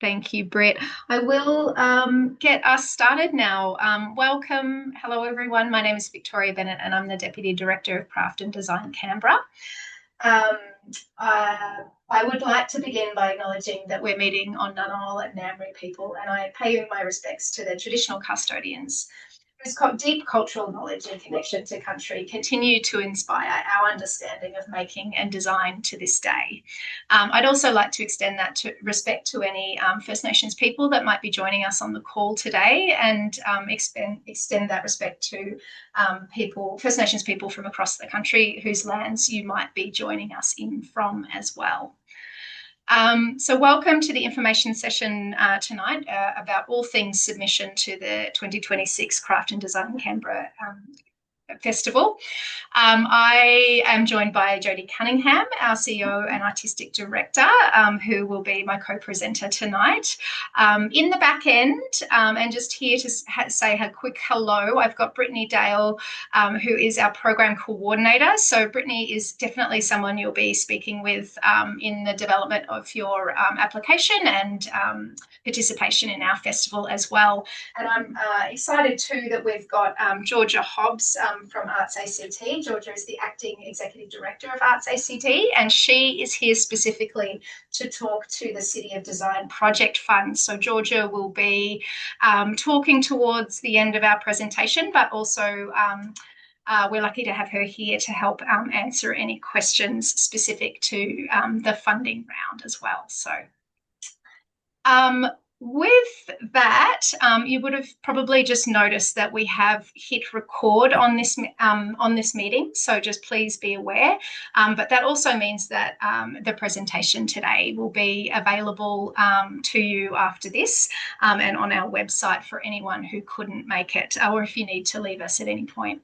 Thank you, Brett. I will get us started now. Welcome. Hello, everyone. My name is Victoria Bennett, and I'm the Deputy Director of Craft and Design Canberra. Um, I would like to begin by acknowledging that we're meeting on Ngunnawal and Ngambri people, and I pay my respects to their traditional custodians whose deep cultural knowledge and connection to country continue to inspire our understanding of making and design to this day. I'd also like to extend that respect to any First Nations people that might be joining us on the call today, and extend that respect to First Nations people from across the country whose lands you might be joining us in from as well. So welcome to the information session tonight about all things submission to the 2026 Craft and Design Canberra Festival. I am joined by Jodie Cunningham, our CEO and Artistic Director, who will be my co-presenter tonight. In the back end, and just here to say a quick hello, I've got Brittany Dale, who is our Program Coordinator. So Brittany is definitely someone you'll be speaking with in the development of your application and participation in our festival as well. And I'm excited too that we've got Georgia Hobbs from Arts ACT. Georgia is the Acting Executive Director of Arts ACT, and she is here specifically to talk to the City of Design Project Fund. So Georgia will be talking towards the end of our presentation, but also we're lucky to have her here to help answer any questions specific to the funding round as well. So with that, you would have probably just noticed that we have hit record on this meeting, so just please be aware. But that also means that the presentation today will be available to you after this and on our website for anyone who couldn't make it, or if you need to leave us at any point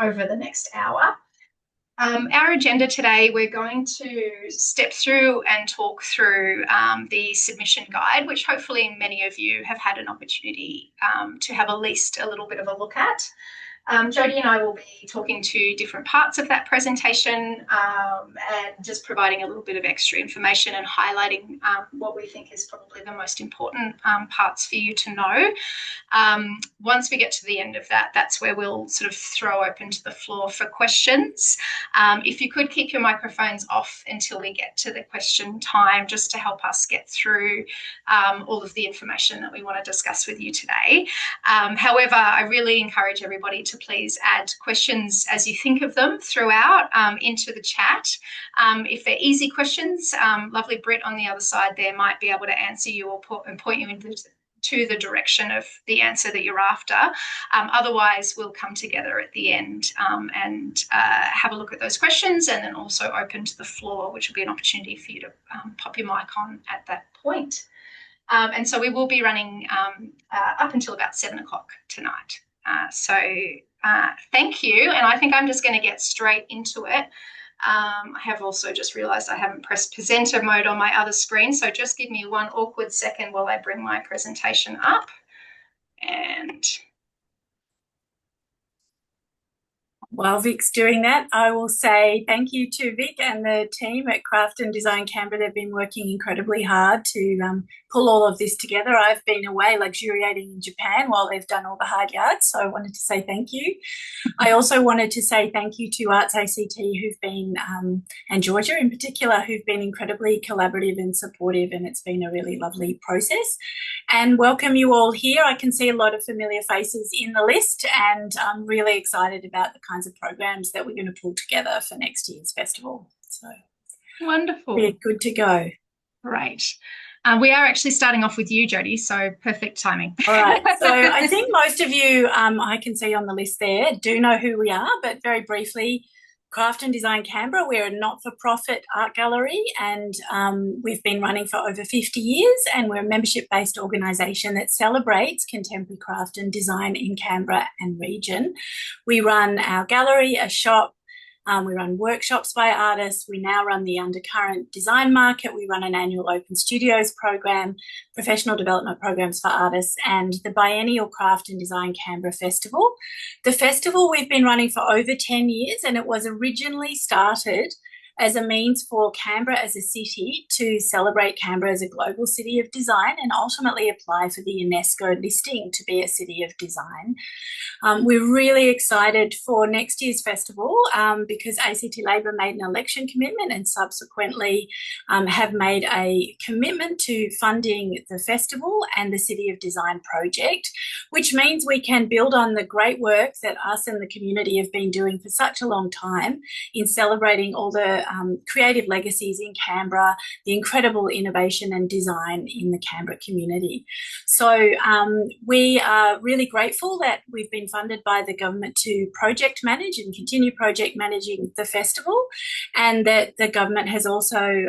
over the next hour. Our agenda today, we're going to step through and talk through the submission guide, which hopefully many of you have had an opportunity to have at least a little bit of a look at. Jodie and I will be talking to different parts of that presentation and just providing a little bit of extra information and highlighting what we think is probably the most important parts for you to know. Once we get to the end of that, that's where we'll sort of throw open to the floor for questions. If you could keep your microphones off until we get to the question time, just to help us get through all of the information that we want to discuss with you today. However, I really encourage everybody to please add questions as you think of them throughout into the chat. If they're easy questions, lovely Britt on the other side there might be able to answer you or point you to the direction of the answer that you're after. Otherwise, we'll come together at the end and have a look at those questions, and then also open to the floor, which will be an opportunity for you to pop your mic on at that point. And so we will be running up until about 7 o'clock tonight. So thank you. And I think I'm just going to get straight into it. I have also just realized I haven't pressed presenter mode on my other screen. So just give me one awkward second while I bring my presentation up. And while Vic's doing that, I will say thank you to Vic and the team at Craft and Design Canberra. They've been working incredibly hard to pull all of this together. I've been away luxuriating in Japan while they've done all the hard yards, so I wanted to say thank you. I also wanted to say thank you to Arts ACT, who've been, and Georgia in particular, who've been incredibly collaborative and supportive, and it's been a really lovely process. And welcome you all here. I can see a lot of familiar faces in the list, and I'm really excited about the kinds of programs that we're going to pull together for next year's festival. So wonderful. We're good to go. Great. We are actually starting off with you, Jodie, so perfect timing. All right. So I think most of you, I can see on the list there, do know who we are, but very briefly, Craft and Design Canberra, we're a not-for-profit art gallery, and we've been running for over 50 years, and we're a membership-based organisation that celebrates contemporary craft and design in Canberra and region. We run our gallery, a shop, we run workshops by artists. We now run the Undercurrent Design Market. We run an annual Open Studios program, professional development programs for artists, and the biennial Craft and Design Canberra Festival. The festival we've been running for over 10 years, and it was originally started as a means for Canberra as a city to celebrate Canberra as a global city of design and ultimately apply for the UNESCO listing to be a city of design. We're really excited for next year's festival because ACT Labor made an election commitment and subsequently have made a commitment to funding the festival and the City of Design project, which means we can build on the great work that us and the community have been doing for such a long time in celebrating all the creative legacies in Canberra, the incredible innovation and design in the Canberra community. So we are really grateful that we've been funded by the government to project manage and continue project managing the festival, and that the government has also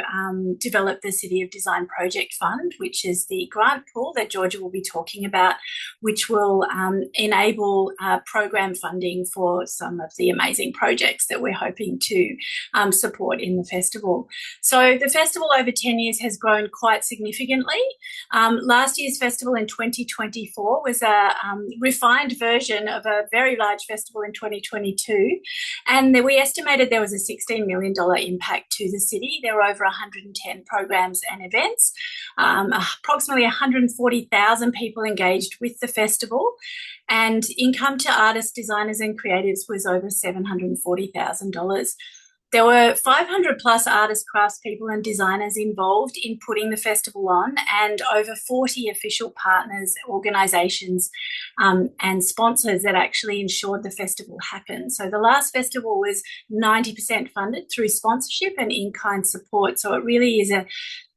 developed the City of Design Project Fund, which is the grant pool that Georgia will be talking about, which will enable program funding for some of the amazing projects that we're hoping to support in the festival. So the festival over 10 years has grown quite significantly. Last year's festival in 2024 was a refined version of a very large festival in 2022, and we estimated there was a $16 million impact to the city. There were over 110 programs and events, approximately 140,000 people engaged with the festival, and income to artists, designers and creatives was over $740,000. There were 500 plus artists, craftspeople and designers involved in putting the festival on, and over 40 official partners, organisations and sponsors that actually ensured the festival happened. So the last festival was 90% funded through sponsorship and in-kind support. So it really is a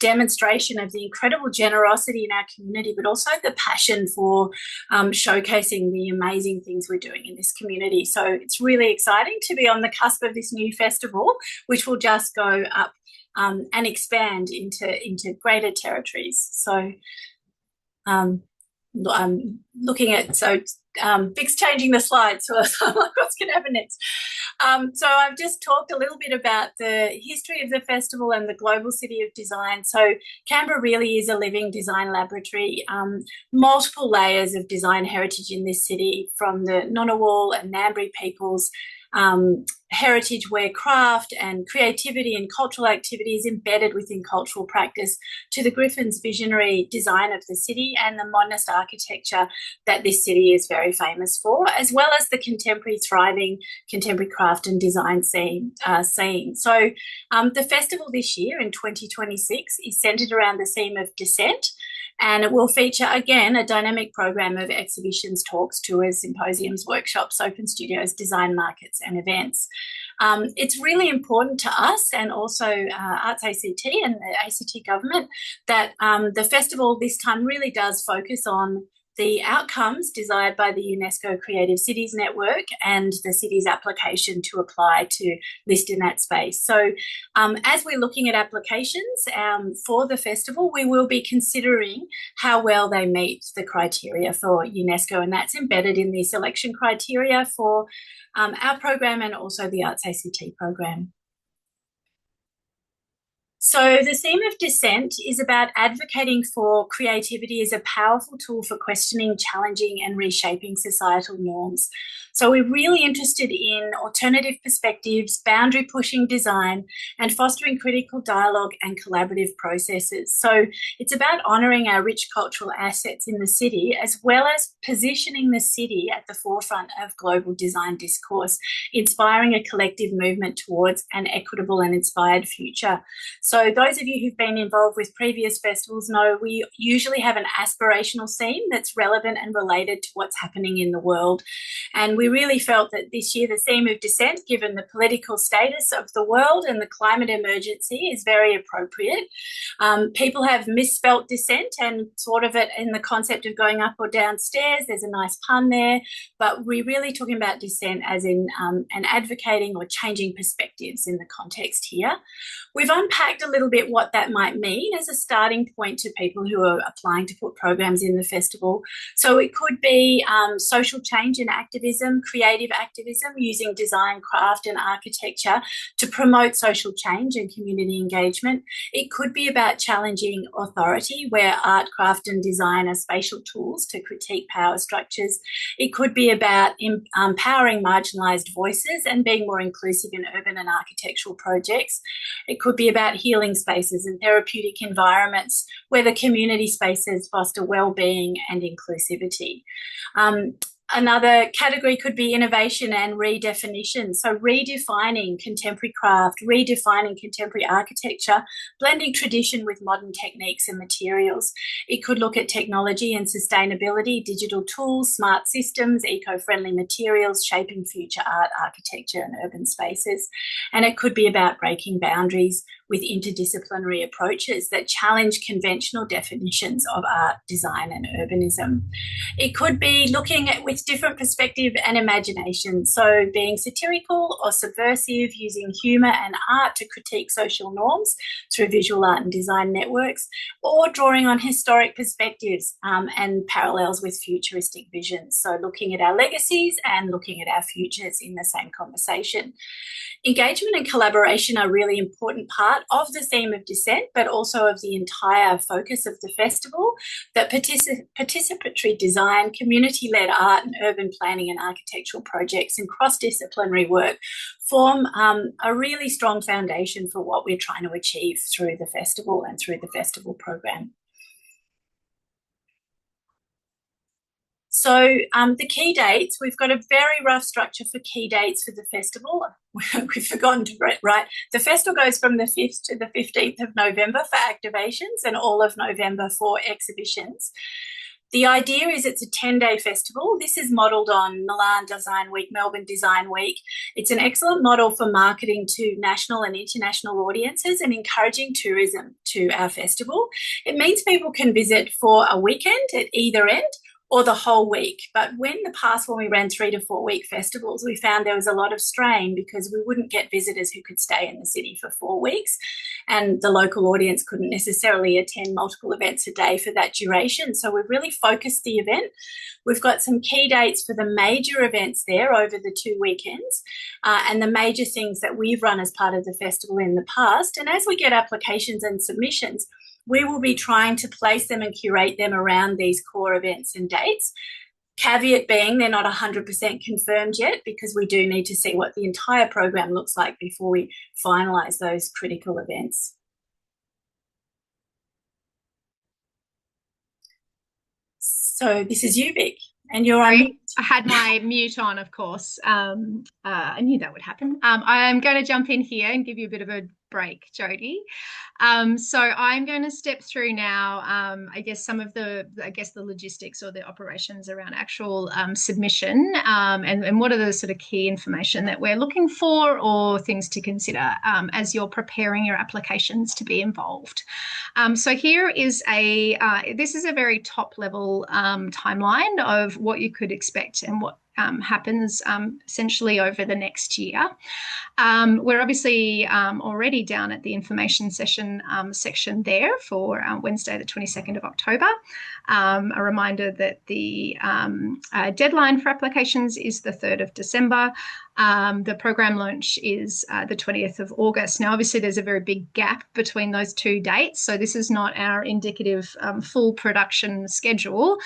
demonstration of the incredible generosity in our community, but also the passion for showcasing the amazing things we're doing in this community. So it's really exciting to be on the cusp of this new festival, which will just go up and expand into greater territories. So I'm looking at, Vic's changing the slides, so I'm like, what's going to happen next? So I've just talked a little bit about the history of the festival and the global city of design. So Canberra really is a living design laboratory, multiple layers of design heritage in this city, from the Ngunnawal and Ngambri peoples, heritage where craft and creativity and cultural activity is embedded within cultural practice, to the Griffin's visionary design of the city and the modernist architecture that this city is very famous for, as well as the contemporary thriving contemporary craft and design scene. So the festival this year in 2026 is centred around the theme of dissent, and it will feature, again, a dynamic program of exhibitions, talks, tours, symposiums, workshops, open studios, design markets and events. It's really important to us and also Arts ACT and the ACT government that the festival this time really does focus on the outcomes desired by the UNESCO Creative Cities Network and the city's application to apply to list in that space. So as we're looking at applications for the festival, we will be considering how well they meet the criteria for UNESCO, and that's embedded in the selection criteria for our program and also the Arts ACT program. So the theme of dissent is about advocating for creativity as a powerful tool for questioning, challenging and reshaping societal norms. So we're really interested in alternative perspectives, boundary-pushing design and fostering critical dialogue and collaborative processes. So it's about honouring our rich cultural assets in the city, as well as positioning the city at the forefront of global design discourse, inspiring a collective movement towards an equitable and inspired future. So those of you who've been involved with previous festivals know we usually have an aspirational theme that's relevant and related to what's happening in the world. And we really felt that this year the theme of dissent, given the political status of the world and the climate emergency, is very appropriate. People have misspelt dissent and thought of it in the concept of going up or downstairs. There's a nice pun there, but we're really talking about dissent as in an advocating or changing perspectives in the context here. We've unpacked unpacked a little bit what that might mean as a starting point to people who are applying to put programs in the festival. So it could be social change and activism, creative activism, using design, craft and architecture to promote social change and community engagement. It could be about challenging authority, where art, craft and design are spatial tools to critique power structures. It could be about empowering marginalised voices and being more inclusive in urban and architectural projects. It could be about healing spaces and therapeutic environments where the community spaces foster well-being and inclusivity. Another category could be innovation and redefinition. So redefining contemporary craft, redefining contemporary architecture, blending tradition with modern techniques and materials. It could look at technology and sustainability, digital tools, smart systems, eco-friendly materials, shaping future art, architecture and urban spaces. And it could be about breaking boundaries with interdisciplinary approaches that challenge conventional definitions of art, design and urbanism. It could be looking at with different perspective and imagination, so being satirical or subversive, using humour and art to critique social norms through visual art and design networks, or drawing on historic perspectives and parallels with futuristic visions, so looking at our legacies and looking at our futures in the same conversation. Engagement and collaboration are a really important part of the theme of dissent, but also of the entire focus of the festival, that participatory design, community-led art and urban planning and architectural projects and cross-disciplinary work form a really strong foundation for what we're trying to achieve through the festival and through the festival program. So the key dates, we've got a very rough structure for key dates for the festival. We've forgotten to write. The festival goes from the 5th to the 15th of November for activations and all of November for exhibitions. The idea is it's a 10-day festival. This is modelled on Milan Design Week, Melbourne Design Week. It's an excellent model for marketing to national and international audiences and encouraging tourism to our festival. It means people can visit for a weekend at either end or the whole week. But when we ran 3 to 4 week festivals, we found there was a lot of strain because we wouldn't get visitors who could stay in the city for 4 weeks, and the local audience couldn't necessarily attend multiple events a day for that duration. So we've really focused the event. We've got some key dates for the major events there over the 2 weekends and the major things that we've run as part of the festival in the past. And as we get applications and submissions, we will be trying to place them and curate them around these core events and dates. Caveat being they're not 100% confirmed yet, because we do need to see what the entire program looks like before we finalise those critical events. So this is you, Vic, and you're on mute. I had my mute on, of course. I knew that would happen. I'm going to jump in here and give you a bit of a break, Jody. So I'm going to step through now, I guess some of the logistics or the operations around actual submission and what are the sort of key information that we're looking for or things to consider as you're preparing your applications to be involved. So here is this is a very top level timeline of what you could expect and what happens essentially over the next year. We're obviously already down at the information session section there for Wednesday the 22nd of October. A reminder that the deadline for applications is the 3rd of December. The program launch is the 20th of August. Now, obviously, there's a very big gap between those 2 dates. So this is not our indicative full production schedule.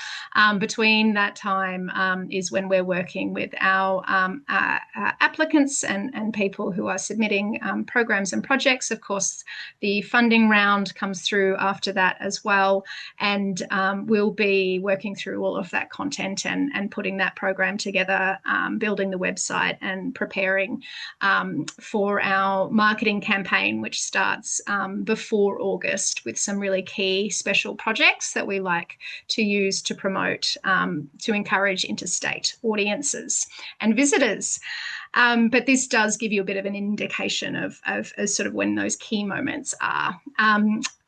Between that time is when we're working with our applicants and people who are submitting programs and projects. Of course, the funding round comes through after that as well. And we'll be working through all of that content and putting that program together, building the website and preparing for our marketing campaign, which starts before August with some really key special projects that we like to use to promote, to encourage interstate audiences and visitors. But this does give you a bit of an indication of sort of when those key moments are.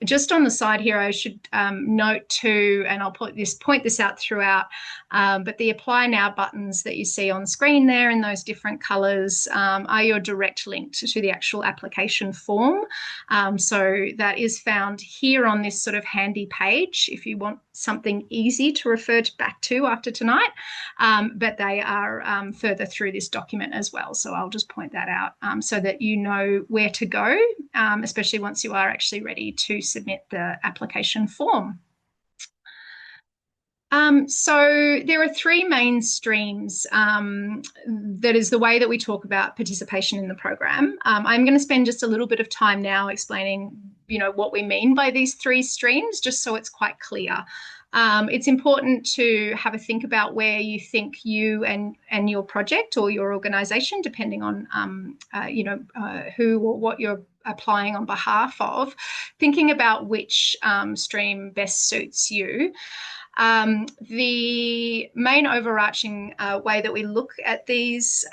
Just on the side here, I should note too, and I'll point this out throughout, but the Apply Now buttons that you see on screen there in those different colours are your direct link to the actual application form. So that is found here on this sort of handy page if you want something easy to refer back to after tonight, but they are further through this document as well. So I'll just point that out so that you know where to go, especially once you are actually ready to submit the application form. So there are three main streams. That is the way that we talk about participation in the program. I'm going to spend just a little bit of time now explaining, what we mean by these three streams, just so it's quite clear. It's important to have a think about where you think you and your project or your organisation, depending on who or what you're applying on behalf of, thinking about which stream best suits you. The main overarching way that we look at these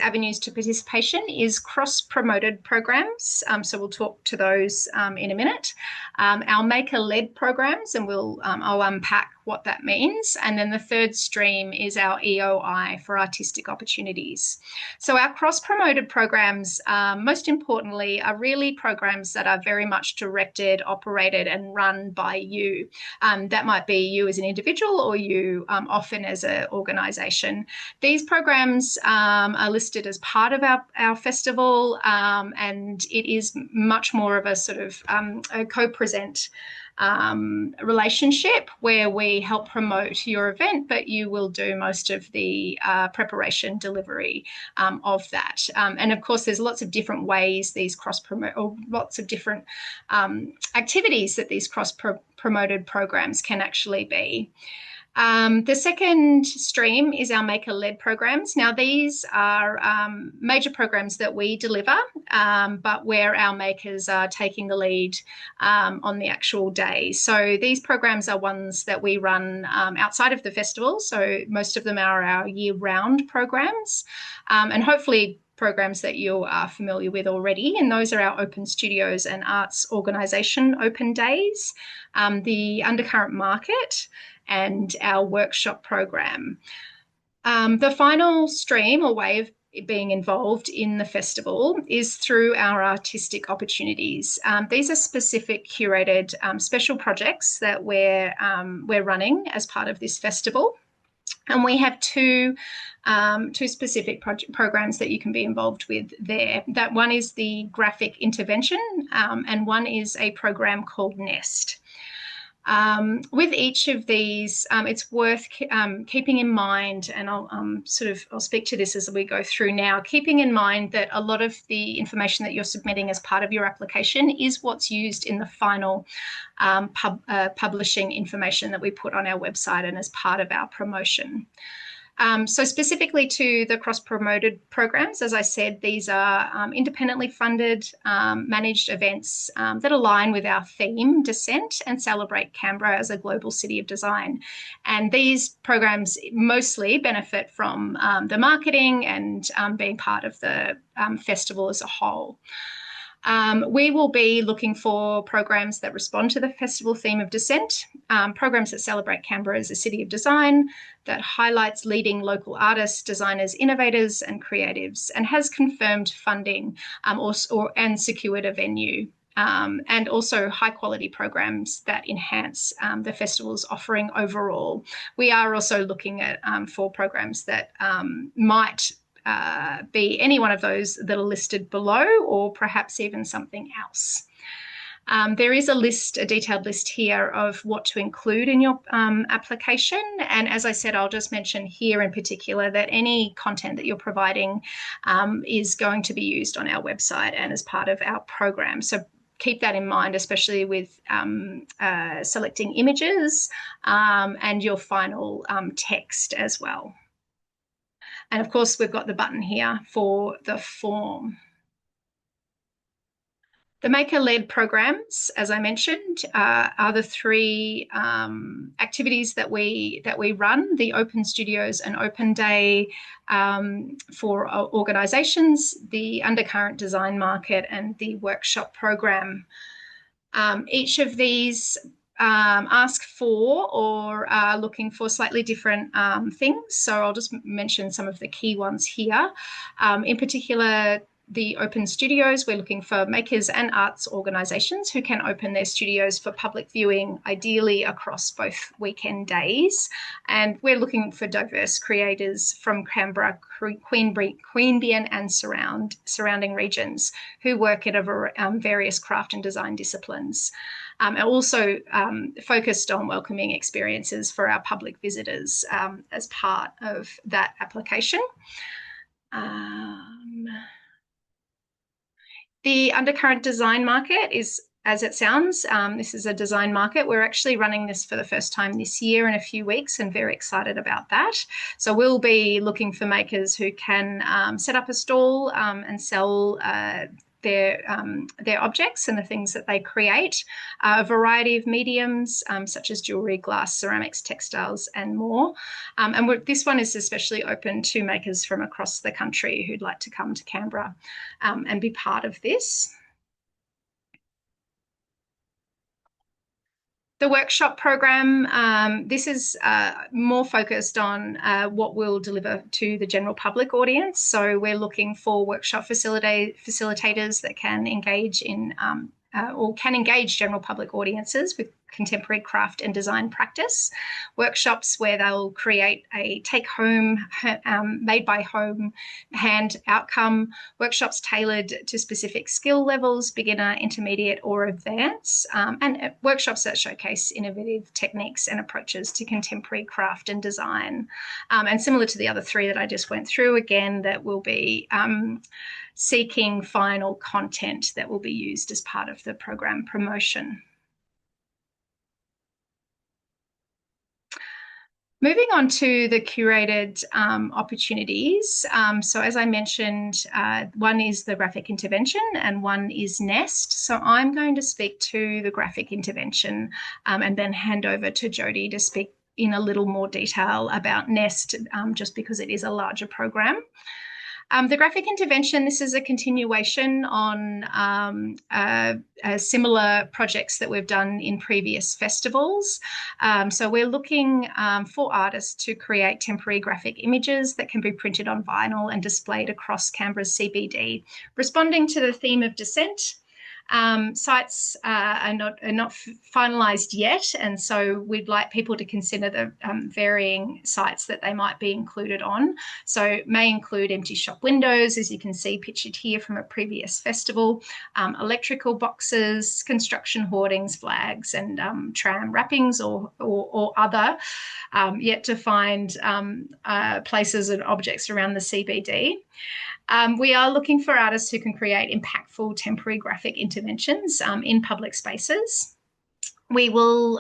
avenues to participation is cross-promoted programs. So we'll talk to those in a minute. Our maker-led programs, and I'll unpack what that means. And then the third stream is our EOI for artistic opportunities. So our cross-promoted programs, most importantly, are really programs that are very much directed, operated, and run by you. That might be you as an individual or you often as an organisation. These programs are listed as part of our festival, and it is much more of a sort of a co-present relationship where we help promote your event, but you will do most of the preparation, delivery of that. And of course, there's lots of different ways these cross-promote, or lots of different activities that these cross-promoted programs can actually be. The second stream is our maker-led programs. Now, these are major programs that we deliver, but where our makers are taking the lead on the actual day. So these programs are ones that we run outside of the festival. So most of them are our year-round programs, and hopefully programs that you are familiar with already, and those are our Open Studios and Arts Organisation Open Days, the Undercurrent Market, and our workshop program. The final stream or way of being involved in the festival is through our artistic opportunities. These are specific curated special projects that we're running as part of this festival. And we have two specific programs that you can be involved with there. That one is the graphic intervention, and one is a program called Nest. With each of these, it's worth keeping in mind, and I'll speak to this as we go through now, keeping in mind that a lot of the information that you're submitting as part of your application is what's used in the final publishing information that we put on our website and as part of our promotion. So specifically to the cross-promoted programs, as I said, these are independently funded, managed events that align with our theme, Dissent, and celebrate Canberra as a global city of design. And these programs mostly benefit from the marketing and being part of the festival as a whole. We will be looking for programs that respond to the festival theme of Dissent, programs that celebrate Canberra as a city of design, that highlights leading local artists, designers, innovators, and creatives, and has confirmed funding and secured a venue. And also high quality programs that enhance the festival's offering overall. We are also looking at for programs that might be any one of those that are listed below, or perhaps even something else. There is a detailed list here of what to include in your application. And as I said, I'll just mention here in particular that any content that you're providing is going to be used on our website and as part of our program. So keep that in mind, especially with selecting images and your final text as well. And of course, we've got the button here for the form. The maker-led programs, as I mentioned, are the three activities that we run: the Open Studios and Open Day for organisations, the Undercurrent Design Market, and the workshop program. Each of these ask for or are looking for slightly different things. So I'll just mention some of the key ones here. In particular, the open studios, we're looking for makers and arts organisations who can open their studios for public viewing, ideally across both weekend days. And we're looking for diverse creators from Canberra, Queanbeyan and surrounding regions who work at various craft and design disciplines. And also focused on welcoming experiences for our public visitors as part of that application. The undercurrent design market is, as it sounds, this is a design market. We're actually running this for the first time this year in a few weeks and very excited about that. So we'll be looking for makers who can set up a stall and sell their objects and the things that they create, a variety of mediums such as jewellery, glass, ceramics, textiles and more. And this one is especially open to makers from across the country who'd like to come to Canberra and be part of this. The workshop program, this is more focused on what we'll deliver to the general public audience. So we're looking for workshop facilitators that can engage in or can engage general public audiences with contemporary craft and design practice. Workshops where they'll create a take-home, made-by-home hand outcome. Workshops tailored to specific skill levels, beginner, intermediate or advanced. And workshops that showcase innovative techniques and approaches to contemporary craft and design. And similar to the other three that I just went through, again, that will be seeking final content that will be used as part of the program promotion. Moving on to the curated opportunities. So as I mentioned, one is the graphic intervention and one is Nest. So I'm going to speak to the graphic intervention and then hand over to Jodie to speak in a little more detail about Nest, just because it is a larger program. The graphic intervention, this is a continuation on similar projects that we've done in previous festivals. So we're looking for artists to create temporary graphic images that can be printed on vinyl and displayed across Canberra's CBD, responding to the theme of dissent. Sites are not finalised yet, and so we'd like people to consider the varying sites that they might be included on. So it may include empty shop windows, as you can see pictured here from a previous festival, electrical boxes, construction hoardings, flags, and tram wrappings or other yet to find places and objects around the CBD. We are looking for artists who can create impactful temporary graphic interventions in public spaces. We will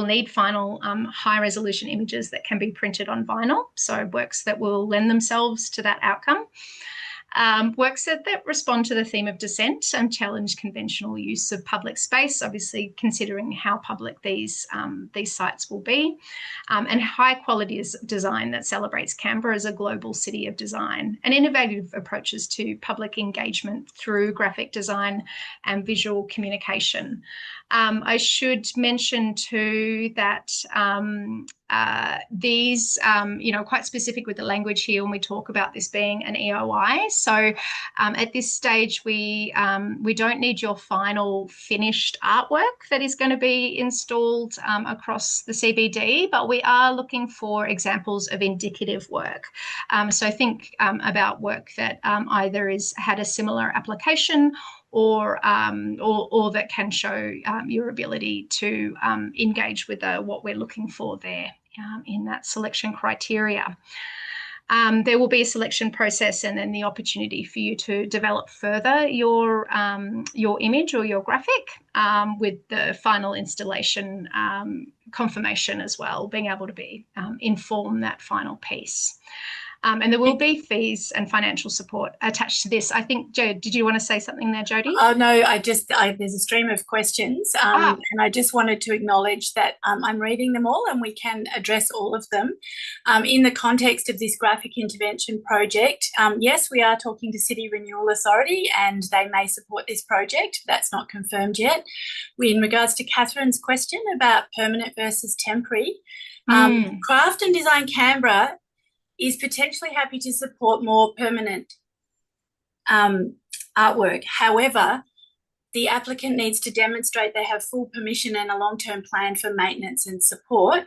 need final high-resolution images that can be printed on vinyl, so works that will lend themselves to that outcome. Works that respond to the theme of dissent and challenge conventional use of public space, obviously considering how public these sites will be, and high quality design that celebrates Canberra as a global city of design, and innovative approaches to public engagement through graphic design and visual communication. I should mention too that these, quite specific with the language here when we talk about this being an EOI. So at this stage, we don't need your final finished artwork that is going to be installed across the CBD, but we are looking for examples of indicative work. So think about work that either had a similar application or that can show your ability to engage with what we're looking for there in that selection criteria. There will be a selection process and then the opportunity for you to develop further your image or your graphic with the final installation confirmation as well, being able to inform that final piece. And there will be fees and financial support attached to this. I think, Jo, did you want to say something there, Jodie? Oh, no, there's a stream of questions, and I just wanted to acknowledge that I'm reading them all and we can address all of them. In the context of this graphic intervention project, yes, we are talking to City Renewal Authority and they may support this project. That's not confirmed yet. In regards to Catherine's question about permanent versus temporary, Craft and Design Canberra is potentially happy to support more permanent artwork. However, the applicant needs to demonstrate they have full permission and a long-term plan for maintenance and support.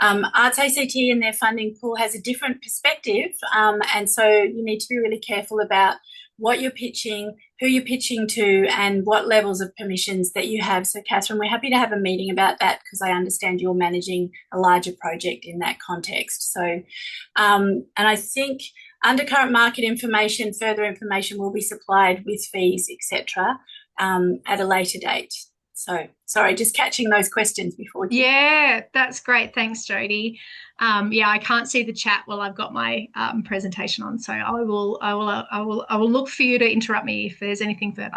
Arts ACT in their funding pool has a different perspective, and so you need to be really careful about what you're pitching, who you're pitching to, and what levels of permissions that you have. So, Catherine, we're happy to have a meeting about that because I understand you're managing a larger project in that context. So, and I think under current market information, further information will be supplied with fees, etc., at a later date. So, sorry, just catching those questions before. Yeah, that's great. Thanks, Jodie. Yeah, I can't see the chat while I've got my presentation on, so I will look for you to interrupt me if there's anything further.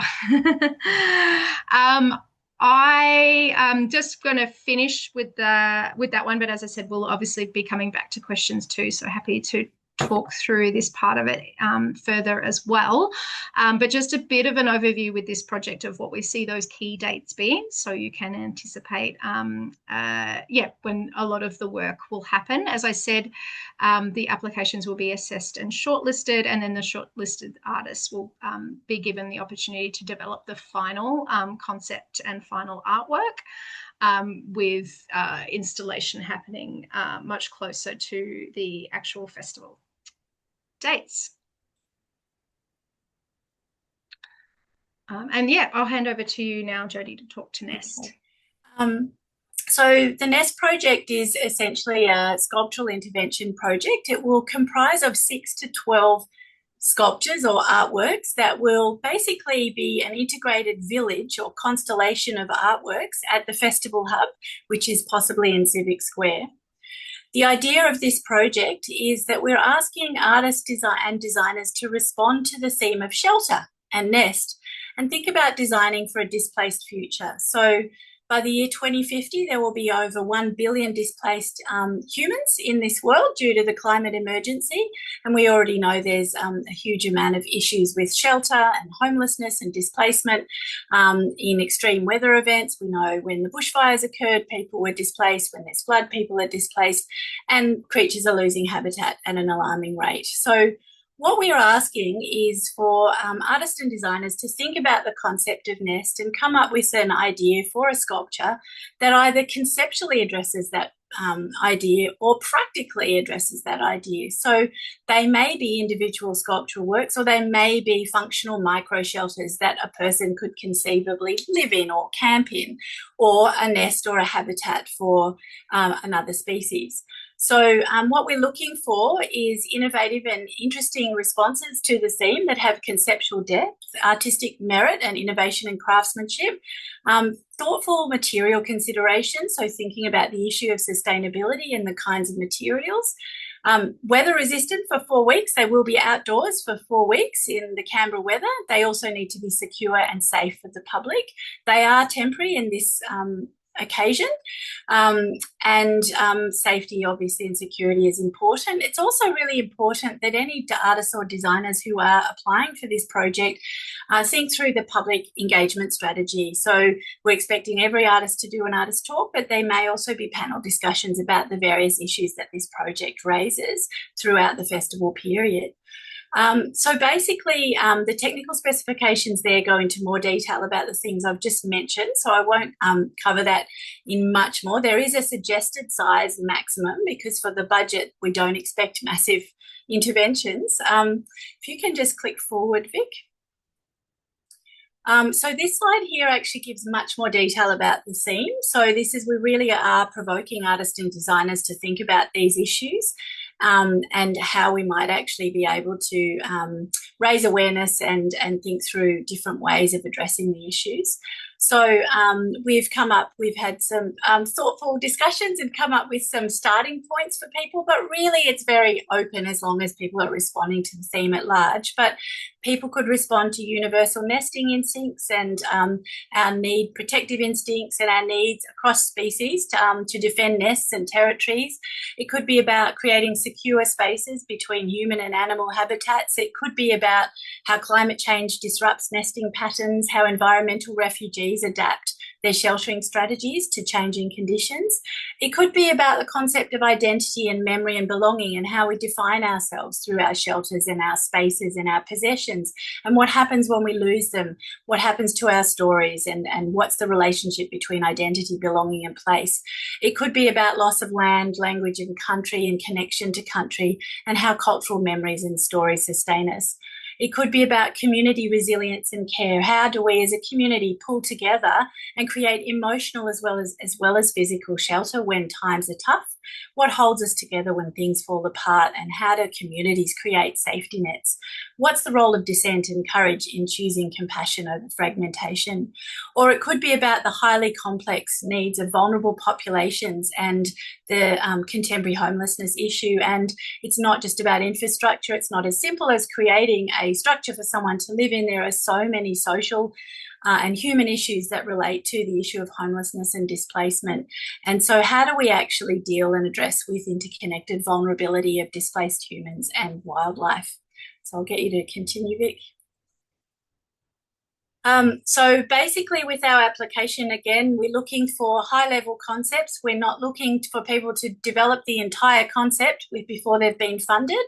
I am just going to finish with that one, but as I said, we'll obviously be coming back to questions too. So happy to talk through this part of it further as well. But just a bit of an overview with this project of what we see those key dates being, so you can anticipate, when a lot of the work will happen. As I said, the applications will be assessed and shortlisted, and then the shortlisted artists will be given the opportunity to develop the final concept and final artwork. With installation happening much closer to the actual festival dates. And yeah, I'll hand over to you now, Jodie, to talk to Nest. So the Nest project is essentially a sculptural intervention project. It will comprise of 6 to 12 sculptures or artworks that will basically be an integrated village or constellation of artworks at the festival hub, which is possibly in Civic Square. The idea of this project is that we're asking artists and designers to respond to the theme of shelter and nest and think about designing for a displaced future. So by the year 2050, there will be over 1 billion displaced humans in this world due to the climate emergency. And we already know there's a huge amount of issues with shelter and homelessness and displacement in extreme weather events. We know when the bushfires occurred, people were displaced. When there's flood, people are displaced. And creatures are losing habitat at an alarming rate. So what we are asking is for artists and designers to think about the concept of nest and come up with an idea for a sculpture that either conceptually addresses that idea or practically addresses that idea. So they may be individual sculptural works, or they may be functional micro shelters that a person could conceivably live in or camp in, or a nest or a habitat for another species. So what we're looking for is innovative and interesting responses to the theme that have conceptual depth, artistic merit and innovation and craftsmanship, thoughtful material consideration, so thinking about the issue of sustainability and the kinds of materials, weather resistant for 4 weeks. They will be outdoors for 4 weeks in the Canberra weather. They also need to be secure and safe for the public. They are temporary in this occasion, and safety obviously and security is important. It's also really important that any artists or designers who are applying for this project think through the public engagement strategy. So we're expecting every artist to do an artist talk, but there may also be panel discussions about the various issues that this project raises throughout the festival period. So basically, the technical specifications there go into more detail about the things I've just mentioned, so I won't cover that in much more. There is a suggested size maximum because for the budget, we don't expect massive interventions. If you can just click forward, Vic. So this slide here actually gives much more detail about the theme. So this is, we really are provoking artists and designers to think about these issues and how we might actually be able to raise awareness and think through different ways of addressing the issues. So we've had some thoughtful discussions and come up with some starting points for people, but really it's very open as long as people are responding to the theme at large. But people could respond to universal nesting instincts and our protective instincts and our needs across species to defend nests and territories. It could be about creating secure spaces between human and animal habitats. It could be about how climate change disrupts nesting patterns, how environmental refugees adapt their sheltering strategies to changing conditions. It could be about the concept of identity and memory and belonging and how we define ourselves through our shelters and our spaces and our possessions, and what happens when we lose them, what happens to our stories, and what's the relationship between identity, belonging, and place. It could be about loss of land, language, and country and connection to country, and how cultural memories and stories sustain us. It could be about community resilience and care. How do we as a community pull together and create emotional as well as physical shelter when times are tough? What holds us together when things fall apart, and how do communities create safety nets? What's the role of dissent and courage in choosing compassion over fragmentation? Or it could be about the highly complex needs of vulnerable populations and the contemporary homelessness issue. And it's not just about infrastructure. It's not as simple as creating a structure for someone to live in. There are so many social and human issues that relate to the issue of homelessness and displacement. And so how do we actually deal and address with interconnected vulnerability of displaced humans and wildlife? So I'll get you to continue, Vic. So basically with our application, again, we're looking for high-level concepts. We're not looking for people to develop the entire concept before they've been funded.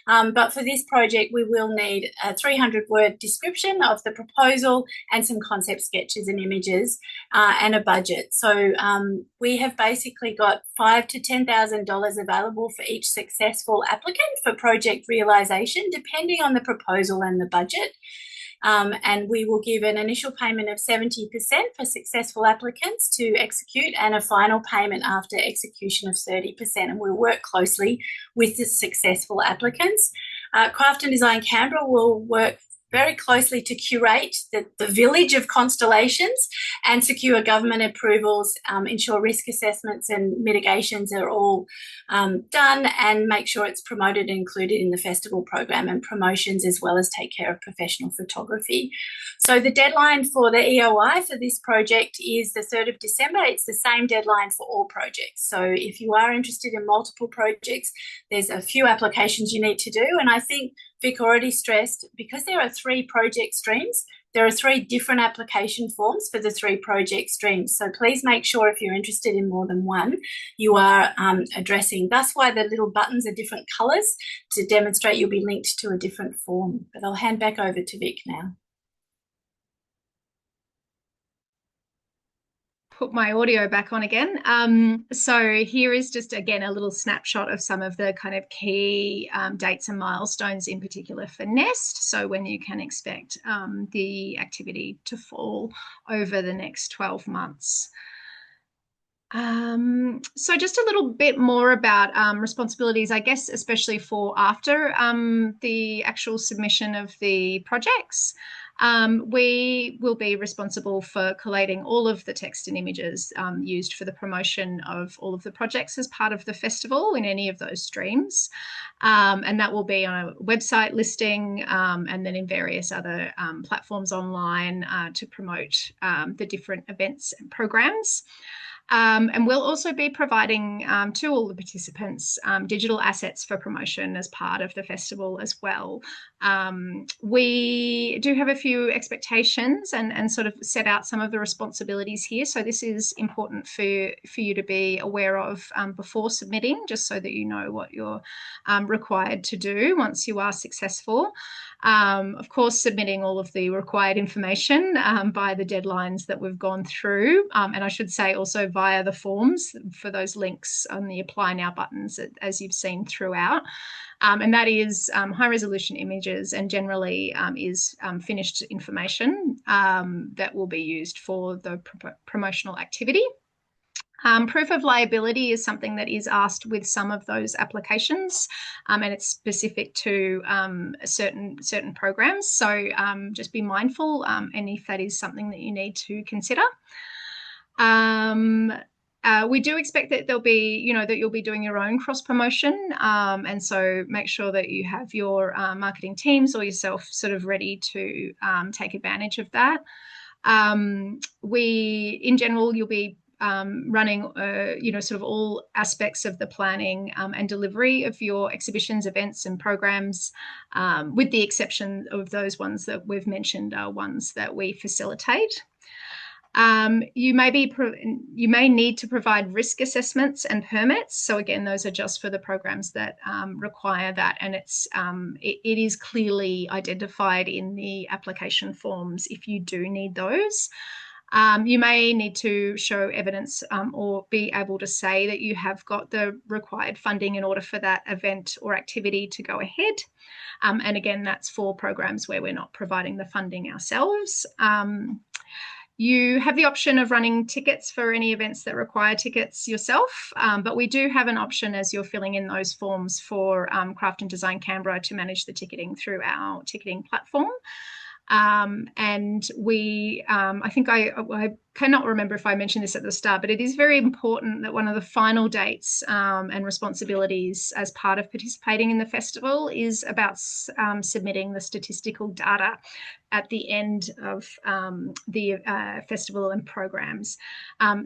But for this project, we will need a 300-word description of the proposal and some concept sketches and images and a budget. So we have basically got $5,000 to $10,000 available for each successful applicant for project realisation, depending on the proposal and the budget. And we will give an initial payment of 70% for successful applicants to execute, and a final payment after execution of 30%. And we'll work closely with the successful applicants. Craft and Design Canberra will work very closely to curate the village of constellations and secure government approvals, ensure risk assessments and mitigations are all done, and make sure it's promoted and included in the festival program and promotions, as well as take care of professional photography. So the deadline for the EOI for this project is the 3rd of December. It's the same deadline for all projects. So if you are interested in multiple projects, there's a few applications you need to do. And I think Vic already stressed, because there are 3 project streams, there are 3 different application forms for the 3 project streams. So please make sure, if you're interested in more than one, you are addressing. That's why the little buttons are different colours, to demonstrate you'll be linked to a different form. But I'll hand back over to Vic now. Put my audio back on again. So here is just, again, a little snapshot of some of the kind of key dates and milestones in particular for NEST. So when you can expect the activity to fall over the next 12 months. So just a little bit more about responsibilities, I guess, especially for after the actual submission of the projects. We will be responsible for collating all of the text and images used for the promotion of all of the projects as part of the festival in any of those streams. And that will be on a website listing and then in various other platforms online to promote the different events and programs. And we'll also be providing to all the participants digital assets for promotion as part of the festival as well. We do have a few expectations and sort of set out some of the responsibilities here. So this is important for you to be aware of before submitting, just so that you know what you're required to do once you are successful. Of course, submitting all of the required information by the deadlines that we've gone through. And I should say also via the forms for those links on the Apply Now buttons, as you've seen throughout. And that is high resolution images, and generally is finished information that will be used for the promotional activity. Proof of liability is something that is asked with some of those applications, and it's specific to certain programs. So just be mindful, and if that is something that you need to consider. We do expect that there'll be, that you'll be doing your own cross promotion, and so make sure that you have your marketing teams or yourself sort of ready to take advantage of that. In general, you'll be running, sort of all aspects of the planning and delivery of your exhibitions, events, and programs, with the exception of those ones that we've mentioned are ones that we facilitate. You may need to provide risk assessments and permits. So again, those are just for the programs that require that, and it is clearly identified in the application forms if you do need those. You may need to show evidence or be able to say that you have got the required funding in order for that event or activity to go ahead. And again, that's for programs where we're not providing the funding ourselves. You have the option of running tickets for any events that require tickets yourself, but we do have an option as you're filling in those forms for Craft Design Canberra to manage the ticketing through our ticketing platform. And I think I cannot remember if I mentioned this at the start, but it is very important that one of the final dates and responsibilities as part of participating in the festival is about submitting the statistical data at the end of the festival and programs.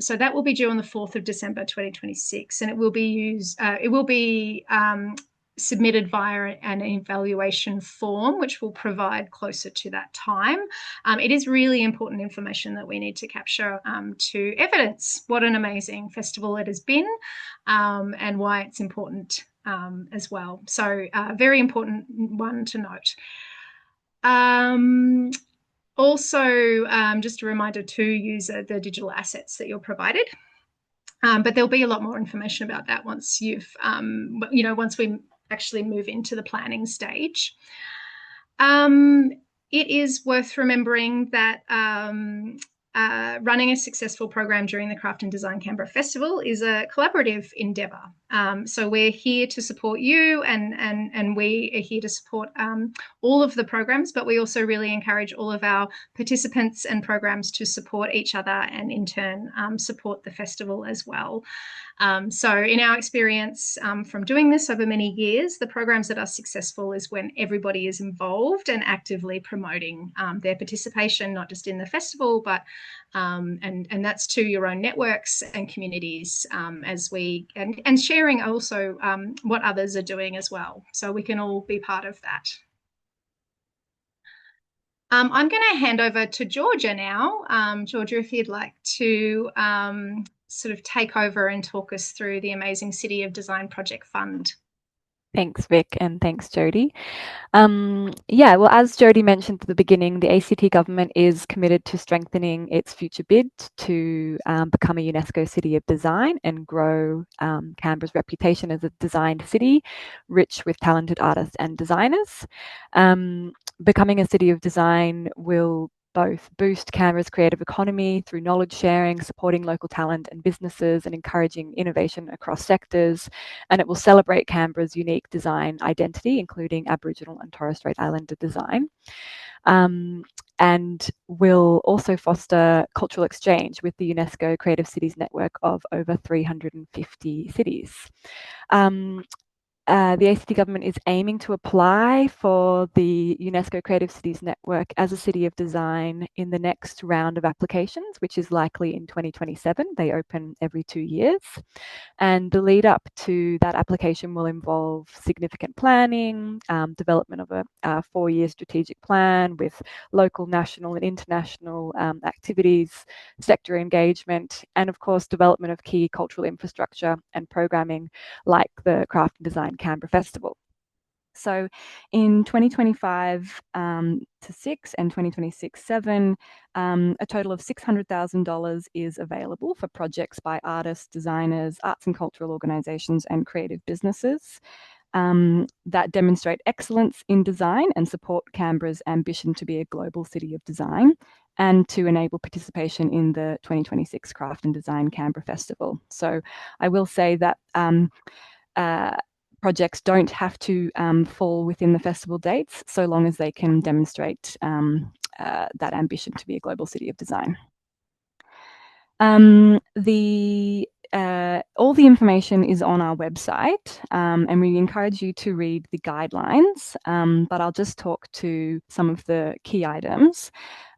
So that will be due on the 4th of December 2026, and it will be submitted via an evaluation form, which will provide closer to that time. It is really important information that we need to capture to evidence what an amazing festival it has been, and why it's important as well. So very important one to note. Also, just a reminder to use the digital assets that you're provided. But there'll be a lot more information about that once once we actually move into the planning stage. It is worth remembering that running a successful program during the Craft and Design Canberra Festival is a collaborative endeavour. So we're here to support you, and we are here to support all of the programs, but we also really encourage all of our participants and programs to support each other and in turn support the festival as well. So in our experience from doing this over many years, the programs that are successful is when everybody is involved and actively promoting their participation, not just in the festival, but and that's to your own networks and communities, and sharing also what others are doing as well. So we can all be part of that. I'm going to hand over to Georgia now. Georgia, if you'd like to sort of take over and talk us through the Amazing City of Design Project Fund. Thanks, Vic, and thanks, Jody. Well, as Jody mentioned at the beginning, the ACT government is committed to strengthening its future bid to become a UNESCO City of Design and grow Canberra's reputation as a designed city, rich with talented artists and designers. Becoming a City of Design will both boost Canberra's creative economy through knowledge sharing, supporting local talent and businesses, and encouraging innovation across sectors. And it will celebrate Canberra's unique design identity, including Aboriginal and Torres Strait Islander design. And will also foster cultural exchange with the UNESCO Creative Cities network of over 350 cities. The ACT government is aiming to apply for the UNESCO Creative Cities Network as a City of Design in the next round of applications, which is likely in 2027. They open every 2 years. And the lead up to that application will involve significant planning, development of a 4-year strategic plan with local, national and international activities, sector engagement, and of course, development of key cultural infrastructure and programming like the Craft and Design Canberra Festival. So in 2025 to 6 and 2026-7, a total of $600,000 is available for projects by artists, designers, arts and cultural organisations and creative businesses that demonstrate excellence in design and support Canberra's ambition to be a global city of design. and to enable participation in the 2026 Craft and Design Canberra Festival. So I will say that projects don't have to fall within the festival dates, so long as they can demonstrate that ambition to be a global city of design. All the information is on our website, and we encourage you to read the guidelines, but I'll just talk to some of the key items.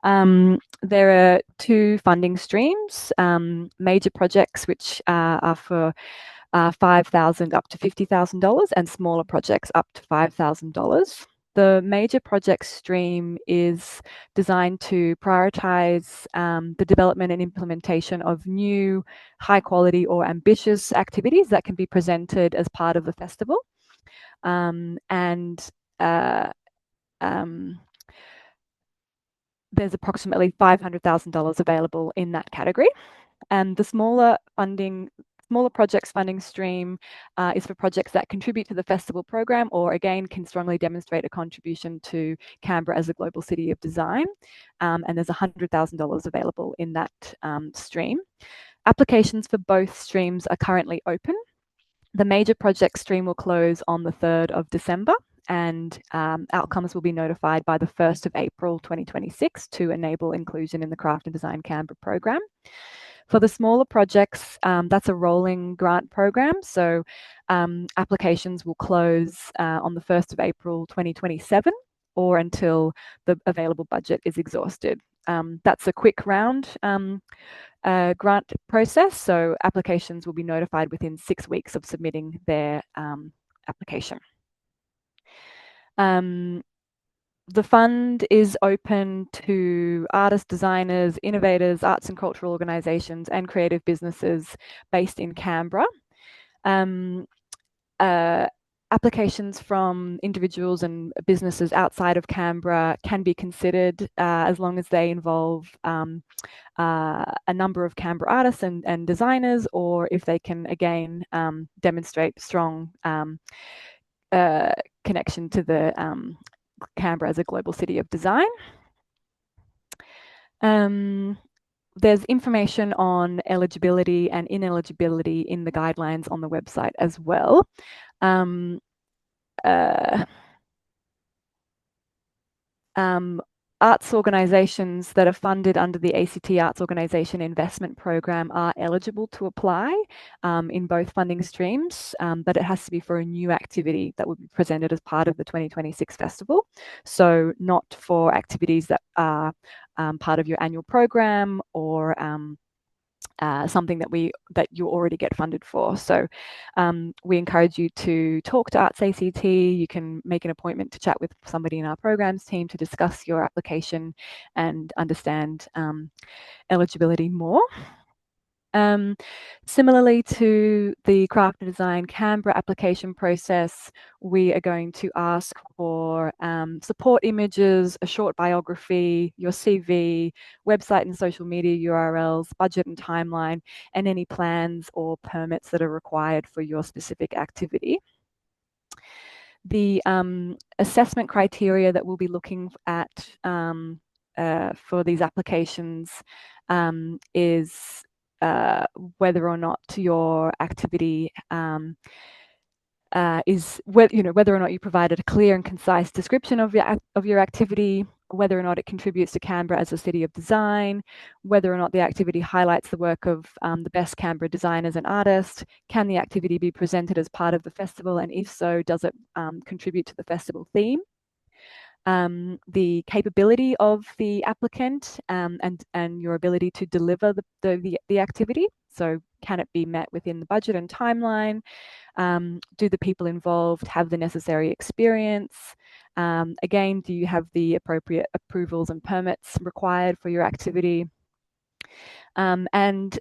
There are 2 funding streams, major projects which are for $5,000 up to $50,000, and smaller projects up to $5,000. The major project stream is designed to prioritize the development and implementation of new, high quality or ambitious activities that can be presented as part of the festival. There's approximately $500,000 available in that category. And the smaller projects funding stream is for projects that contribute to the festival program, or again can strongly demonstrate a contribution to Canberra as a global city of design. And there's $100,000 available in that stream. Applications for both streams are currently open. The major project stream will close on the 3rd of December, and outcomes will be notified by the 1st of April 2026 to enable inclusion in the Craft and Design Canberra program. For the smaller projects, that's a rolling grant program, so applications will close on the 1st of April 2027 or until the available budget is exhausted. That's a quick round grant process, so applications will be notified within 6 weeks of submitting their application. The fund is open to artists, designers, innovators, arts and cultural organisations and creative businesses based in Canberra. Applications from individuals and businesses outside of Canberra can be considered as long as they involve a number of Canberra artists and designers, or if they can again demonstrate strong connection to the Canberra as a global city of design. There's information on eligibility and ineligibility in the guidelines on the website as well. Arts organisations that are funded under the ACT Arts Organisation Investment Program are eligible to apply in both funding streams, but it has to be for a new activity that will be presented as part of the 2026 festival. So not for activities that are part of your annual program or something that you already get funded for. So we encourage you to talk to Arts ACT. You can make an appointment to chat with somebody in our programs team to discuss your application and understand eligibility more. Similarly to the Craft and Design Canberra application process, we are going to ask for support images, a short biography, your CV, website and social media URLs, budget and timeline, and any plans or permits that are required for your specific activity. The assessment criteria that we'll be looking at for these applications is whether or not your activity whether or not you provided a clear and concise description of your activity, whether or not it contributes to Canberra as a city of design, whether or not the activity highlights the work of the best Canberra designers and artists, can the activity be presented as part of the festival, and if so, does it contribute to the festival theme? The capability of the applicant and your ability to deliver the activity. So can it be met within the budget and timeline? Do the people involved have the necessary experience? Again, do you have the appropriate approvals and permits required for your activity? And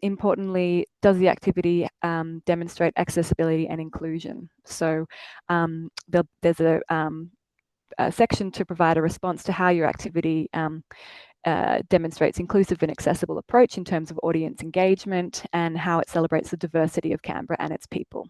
importantly, does the activity demonstrate accessibility and inclusion? So there's a section to provide a response to how your activity demonstrates inclusive and accessible approach in terms of audience engagement and how it celebrates the diversity of Canberra and its people.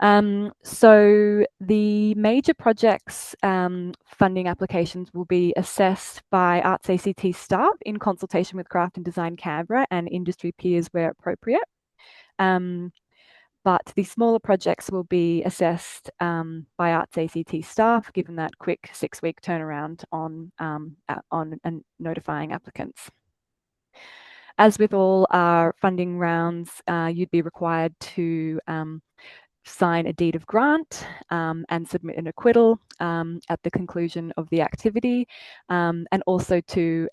So the major projects funding applications will be assessed by Arts ACT staff in consultation with Craft and Design Canberra and industry peers where appropriate. But the smaller projects will be assessed by Arts ACT staff, given that quick 6-week turnaround on notifying applicants. As with all our funding rounds, you'd be required to sign a deed of grant and submit an acquittal at the conclusion of the activity, and also to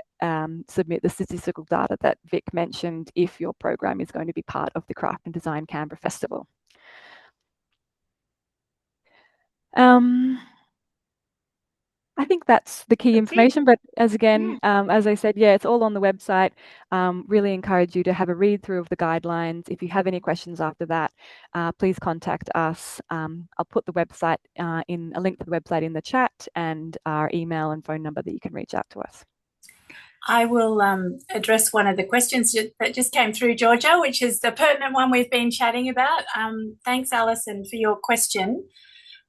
submit the statistical data that Vic mentioned if your program is going to be part of the Craft and Design Canberra Festival. I think that's the key information, but as I said, yeah, it's all on the website. Really encourage you to have a read through of the guidelines. If you have any questions after that, please contact us. I'll put the website in a link to the website in the chat and our email and phone number that you can reach out to us. I will address one of the questions that just came through, Georgia, which is the pertinent one we've been chatting about. Thanks, Alison, for your question.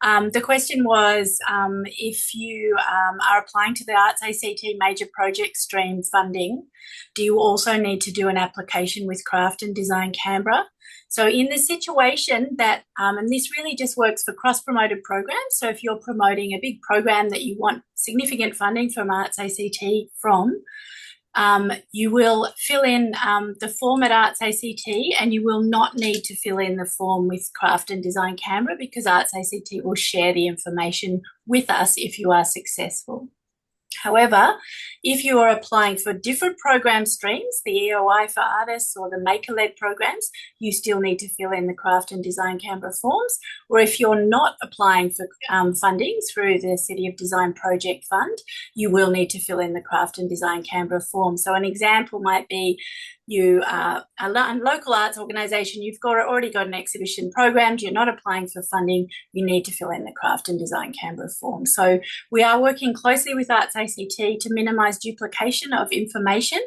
The question was if you are applying to the Arts ACT Major Project Stream funding, do you also need to do an application with Craft and Design Canberra? So in the situation that, and this really just works for cross-promoted programs, so if you're promoting a big program that you want significant funding from Arts ACT from, you will fill in the form at Arts ACT, and you will not need to fill in the form with Craft and Design Canberra because Arts ACT will share the information with us if you are successful. However, if you are applying for different program streams, the EOI for artists or the maker-led programs, you still need to fill in the Craft and Design Canberra forms. Or if you're not applying for funding through the City of Design Project Fund, you will need to fill in the Craft and Design Canberra form. So an example might be you are a local arts organisation, you've already got an exhibition programmed, you're not applying for funding, you need to fill in the Craft and Design Canberra form. So we are working closely with Arts ACT to minimise duplication of information.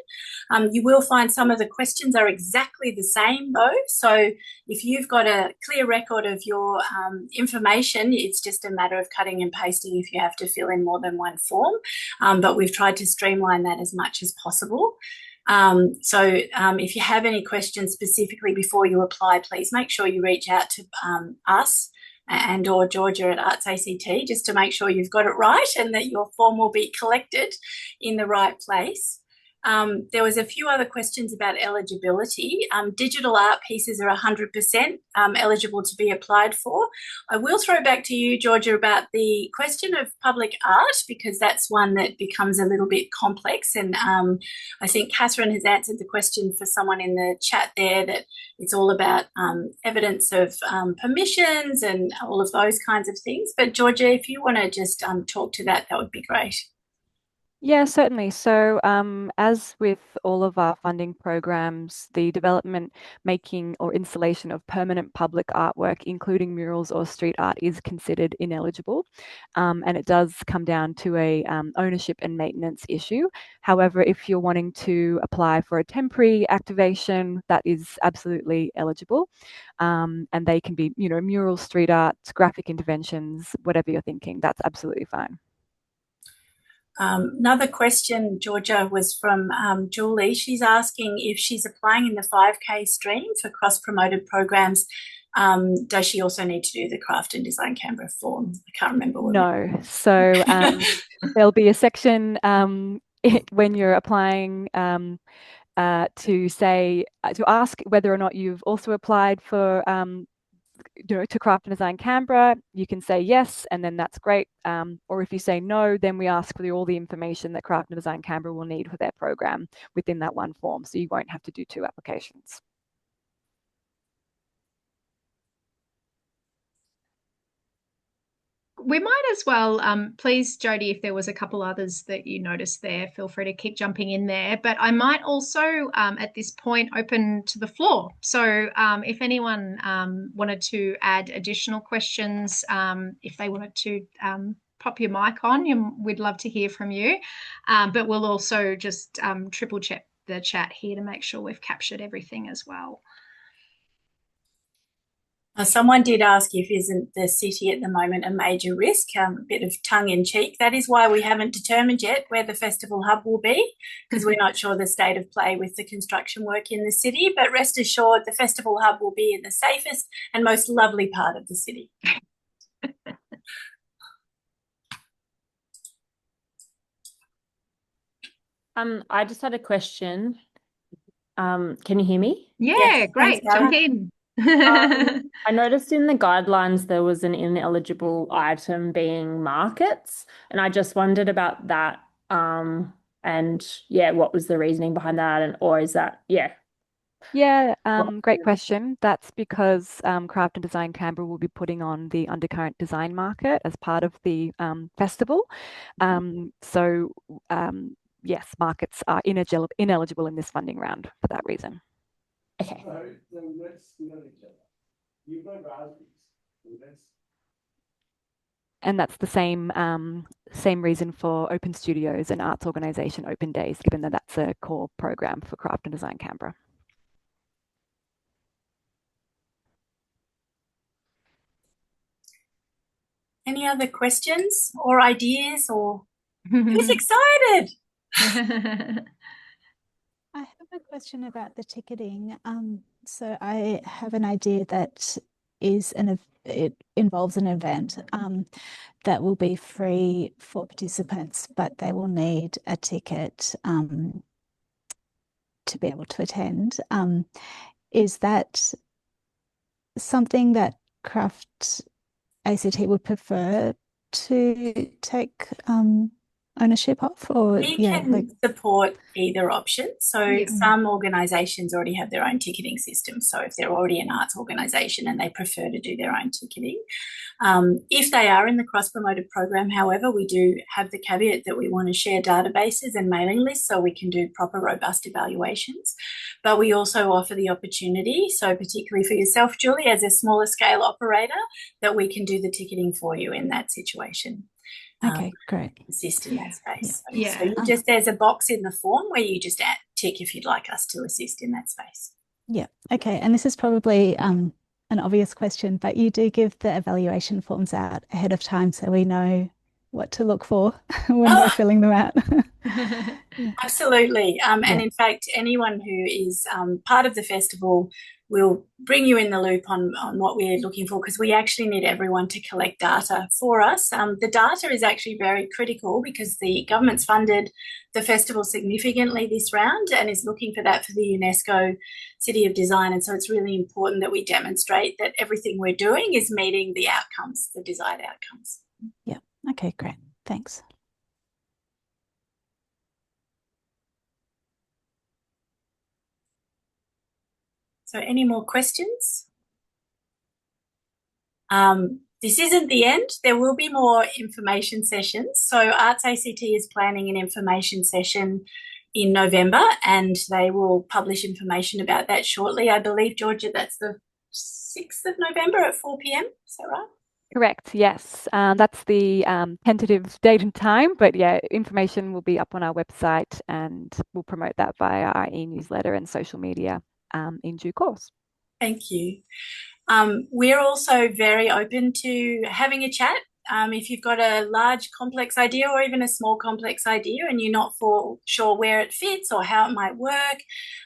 You will find some of the questions are exactly the same though. So if you've got a clear record of your information, it's just a matter of cutting and pasting if you have to fill in more than one form. But we've tried to streamline that as much as possible. If you have any questions specifically before you apply, please make sure you reach out to us and or Georgia at Arts ACT just to make sure you've got it right and that your form will be collected in the right place. There was a few other questions about eligibility. Digital art pieces are 100% eligible to be applied for. I will throw back to you, Georgia, about the question of public art because that's one that becomes a little bit complex. And I think Catherine has answered the question for someone in the chat there that it's all about evidence of permissions and all of those kinds of things. But Georgia, if you want to just talk to that, that would be great. Yeah, certainly. So as with all of our funding programs, the development, making or installation of permanent public artwork, including murals or street art, is considered ineligible. And it does come down to a ownership and maintenance issue. However, if you're wanting to apply for a temporary activation, that is absolutely eligible. And they can be, murals, street art, graphic interventions, whatever you're thinking, that's absolutely fine. Another question, Georgia, was from Julie. She's asking if she's applying in the 5K stream for cross-promoted programs, does she also need to do the Craft and Design Canberra form? I can't remember. No. So there'll be a section when you're applying to ask whether or not you've also applied for to Craft and Design Canberra. You can say yes, and then that's great. Or if you say no, then we ask for all the information that Craft and Design Canberra will need for their program within that one form, so you won't have to do 2 applications. We might as well, please, Jodie, if there was a couple others that you noticed there, feel free to keep jumping in there. But I might also, at this point, open to the floor. So if anyone wanted to add additional questions, if they wanted to pop your mic on, we'd love to hear from you. But we'll also just triple check the chat here to make sure we've captured everything as well. Someone did ask if isn't the city at the moment a major risk, a bit of tongue in cheek. That is why we haven't determined yet where the festival hub will be, because we're not sure the state of play with the construction work in the city. But rest assured, the festival hub will be in the safest and most lovely part of the city. I just had a question. Can you hear me? Yeah, Yes, great. thanks, Jump in. I noticed in the guidelines there was an ineligible item being markets, and I just wondered about that. And yeah, what was the reasoning behind that? And or is that Yeah, great question. That's because Craft and Design Canberra will be putting on the Undercurrent Design Market as part of the festival. So yes, markets are ineligible in this funding round for that reason. okay. And that's the same reason for Open Studios and Arts Organisation Open Days, given that that's a core program for Craft and Design Canberra. Any other questions or ideas, or who's excited? I have a question about the ticketing. So I have an idea that it involves an event that will be free for participants, but they will need a ticket to be able to attend. Is that something that Craft ACT would prefer to take ownership of, or We can support either option. So some organisations already have their own ticketing system. So if they're already an arts organisation and they prefer to do their own ticketing, if they are in the cross-promoted program, however, we do have the caveat that we want to share databases and mailing lists so we can do proper, robust evaluations. But we also offer the opportunity, so particularly for yourself, Julie, as a smaller scale operator, that we can do the ticketing for you in that situation. Okay, great. Assist in that space. Yeah. So there's a box in the form where you just tick if you'd like us to assist in that space. Yeah. Okay. And this is probably an obvious question, but you do give the evaluation forms out ahead of time so we know what to look for when we're filling them out. Absolutely. And in fact, anyone who is part of the festival will bring you in the loop on what we're looking for, because we actually need everyone to collect data for us. The data is actually very critical because the government's funded the festival significantly this round and is looking for that for the UNESCO City of Design. And so it's really important that we demonstrate that everything we're doing is meeting the outcomes, the desired outcomes. Yeah. Okay, great. Thanks. So any more questions? This isn't the end. There will be more information sessions. So Arts ACT is planning an information session in November and they will publish information about that shortly. I believe, Georgia, that's the 6th of November at 4 p.m. Is that right? Correct, yes. That's the tentative date and time, but yeah, information will be up on our website and we'll promote that via our e-newsletter and social media in due course. Thank you. We're also very open to having a chat. If you've got a large complex idea or even a small complex idea and you're not sure where it fits or how it might work,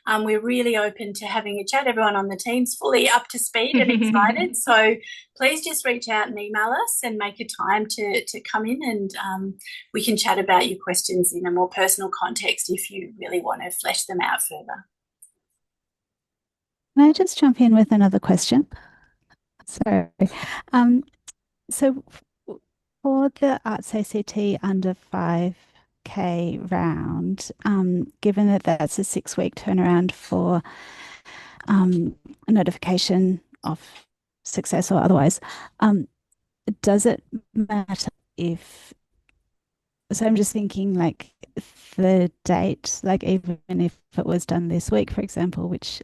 we're really open to having a chat. Everyone on the team's fully up to speed and excited. So please just reach out and email us and make a time to come in and we can chat about your questions in a more personal context if you really want to flesh them out further. Can I just jump in with another question? Sorry. So for the Arts ACT under 5K round, given that that's a 6-week turnaround for a notification of success or otherwise, does it matter if, so I'm just thinking like the date, like even if it was done this week, for example, which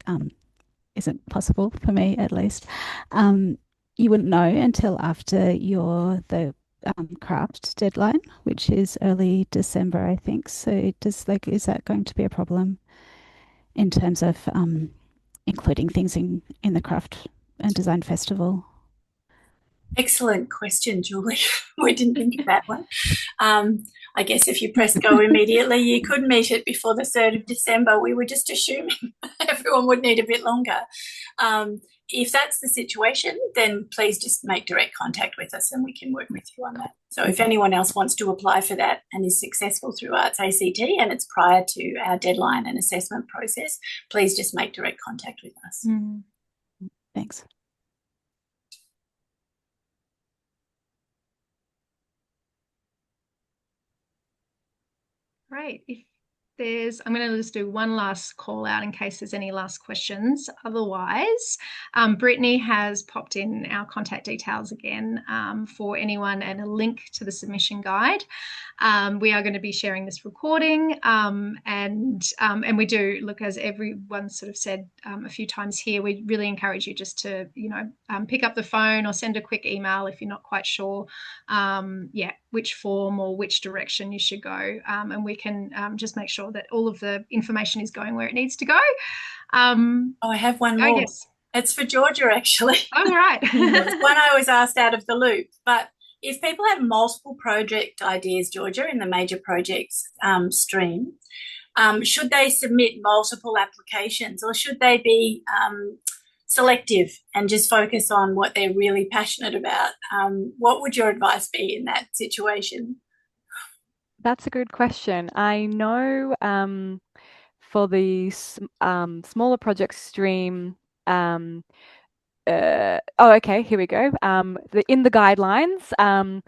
isn't possible for me at least, you wouldn't know until after the craft deadline, which is early December, I think. So is that going to be a problem in terms of including things in the craft Design Festival? Excellent question, Julie. We didn't think of that one. I guess if you press go immediately, you could meet it before the 3rd of December. We were just assuming everyone would need a bit longer. If that's the situation, then please just make direct contact with us and we can work with you on that. So if anyone else wants to apply for that and is successful through Arts ACT and it's prior to our deadline and assessment process, please just make direct contact with us. Thanks. Great. I'm going to just do one last call out in case there's any last questions. Otherwise, Brittany has popped in our contact details again for anyone and a link to the submission guide. We are going to be sharing this recording and we do look, as everyone sort of said a few times here, we really encourage you just to, pick up the phone or send a quick email if you're not quite sure, which form or which direction you should go. And we can just make sure that all of the information is going where it needs to go. I have one more. Yes. It's for Georgia, actually. Oh, right. It's one I was asked out of the loop. But if people have multiple project ideas, Georgia, in the major projects stream, should they submit multiple applications or should they be selective and just focus on what they're really passionate about? What would your advice be in that situation? That's a good question. I know for the smaller project stream, okay, here we go. In the guidelines,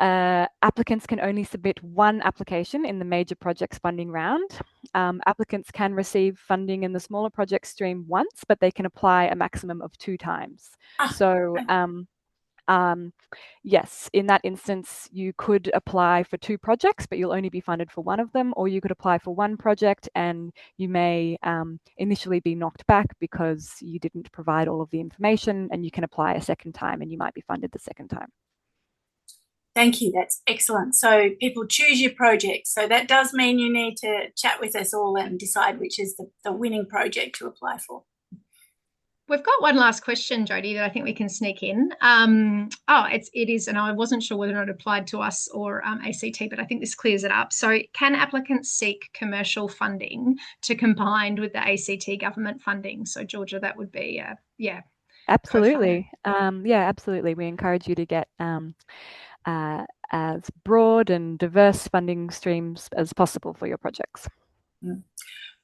applicants can only submit one application in the major projects funding round. Applicants can receive funding in the smaller project stream once, but they can apply a maximum of 2 times. So yes, in that instance, you could apply for 2 projects, but you'll only be funded for one of them, or you could apply for one project and you may initially be knocked back because you didn't provide all of the information, and you can apply a second time and you might be funded the second time. Thank you. That's excellent. So people choose your project. So that does mean you need to chat with us all and decide which is the winning project to apply for. We've got one last question, Jodie, that I think we can sneak in. It is, and I wasn't sure whether or not it applied to us or ACT, but I think this clears it up. So can applicants seek commercial funding to combine with the ACT government funding? So Georgia, that would be, Absolutely. Absolutely. We encourage you to get as broad and diverse funding streams as possible for your projects.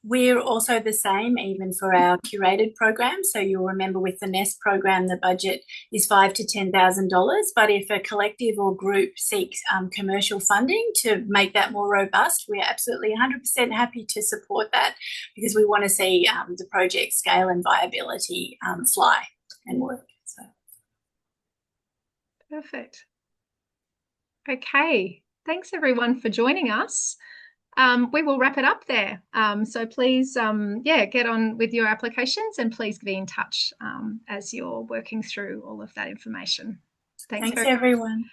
We're also the same even for our curated program. So you'll remember with the NEST program, the budget is $5,000 to $10,000. But if a collective or group seeks commercial funding to make that more robust, we're absolutely 100% happy to support that because we want to see the project scale and viability fly and work. So. Perfect. Okay. Thanks everyone for joining us. We will wrap it up there. So please, get on with your applications and please be in touch as you're working through all of that information. Thanks everyone.